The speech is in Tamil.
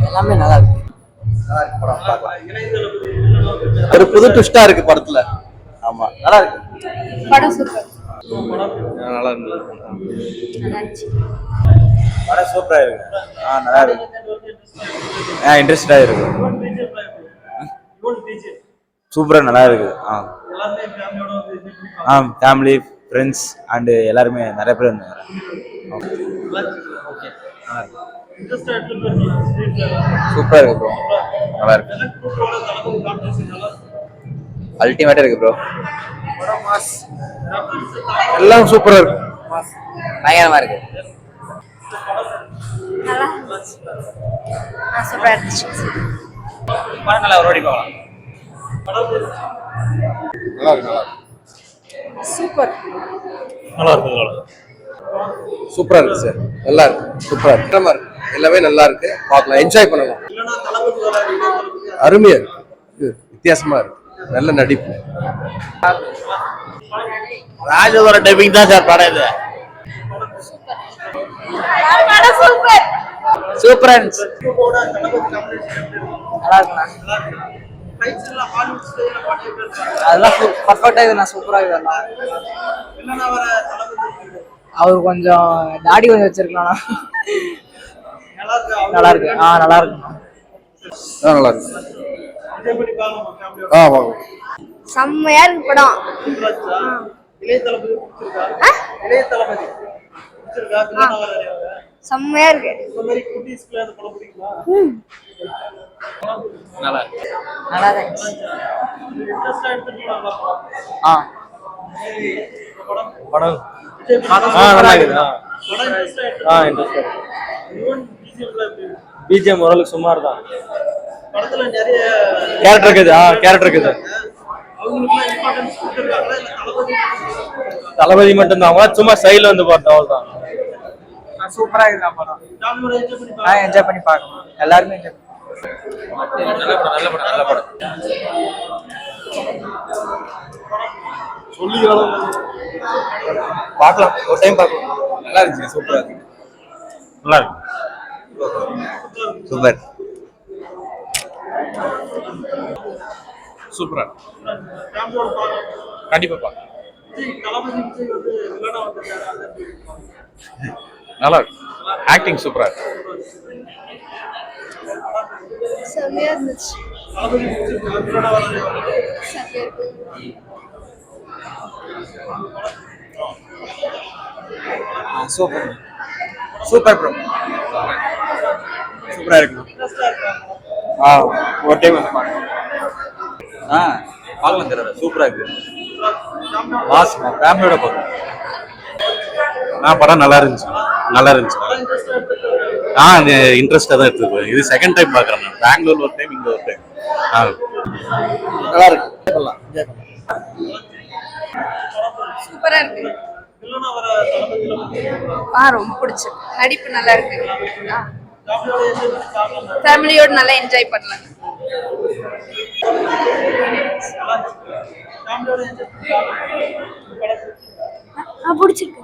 எல்லாமே நல்லா இருக்கு. நல்லா இருக்கு படம் பார்க்கலாம். ஒரு புது ட்விஸ்டா இருக்கு படத்துல. ஆமா நல்லா இருக்கு படம். சூப்பர். நல்லா இருந்தது. படம் சூப்பரா இருக்கு. நல்லா இருக்கு. இன்ட்ரெஸ்டா இருக்கு. சூப்பரா நல்லா இருக்கு. ஃபேமிலி ஃப்ரெண்ட்ஸ் அண்ட் எல்லாருமே நிறைய பேர் இருந்தாங்க. சூப்பரா இருக்கு ப்ரோ. நல்லா இருக்கு. அல்டிமேட்டா இருக்கு ப்ரோ. எல்லாம் சூப்பரா இருக்கு. பயங்கரமா இருக்கு. நல்லா சூப்பரா இருந்துச்சு. படம் நல்லா ஓடி போகலாம். நல்லா இருக்கு. சூப்பர். நல்லா இருக்கு. சூப்பரா இருக்கு சார். நல்லா இருக்கு. சூப்பரா இருக்கு. எல்லாமே நல்லா இருக்கு. பார்க்கலாம், என்ஜாய் பண்ணலாம். அருமையா இருக்கு. வித்தியாசமா இருக்கு. நல்ல நடிப்பு. ராஜோட டைப்பிங் தான் சார் படம் இது. சூப்பர். சூப்பரா இருந்துச்சு. நல்லா இருக்குண்ணா. அதெல்லாம் பர்ஃபெக்டா இது நான் சூப்பரா இருக்குண்ணா. அவர் கொஞ்சம் தாடி கொஞ்சம் வச்சிருக்கலாம். நல்லா இருக்கு. நல்லா இருக்கு. நல்லா இருக்கு. செம்மையா இருக்கு படம். செம்மையா இருக்கு. நல்லா இருந்துச்சு. படம் நல்லா இருக்குது. பிஜிஎம் ஓரளவுக்கு சுமார் தான். கேரக்டர் இருக்குது. கேரக்டர் இருக்குது. தளபதி மட்டும்தான். அவங்க சும்மா சைடுல வந்து பார்த்தோம், அவ்வளவுதான். சூப்பரா இருக்குதா படம். என்ஜாய் பண்ணி பார்க்கணும். எல்லாருமே என்ஜாய். நல்ல படம். சொல்லி பார்க்கலாம், ஒரு டைம் பார்க்கலாம். நல்லா இருந்துச்சு. சூப்பரா இருக்கு. நல்லா இருக்கு. சூப்பர். சூப்பரா கண்டிப்பா பார்க்கலாம். நல்லா இருக்கு. ஆக்டிங் சூப்பரா இருக்கு. செம்மையா இருந்துச்சு. சூப்பர். Super bro. சூப்பரா இருக்கு. ஒரு டைம் வந்து பாருங்க. பார்க்கலாம் தெரியல. சூப்பரா இருக்கு. மாஸ் ஃபேமிலியோட பார்க்கலாம். படம் நல்லா இருந்துச்சு. இன்ட்ரெஸ்டா தான் இருக்கு. இது செகண்ட் டைம் பாக்குறேன். நான் பெங்களூர்ல ஒரு டைம், இங்க ஒரு டைம். நல்லா இருக்கு. சூப்பரா இருக்கு. ரொம்ப பிடிச்சு. நடிப்பு நல்லா இருக்கு. ஃபேமிலியோட நல்லா என்ஜாய் பண்ணலாம். பிடிச்சிருக்கு.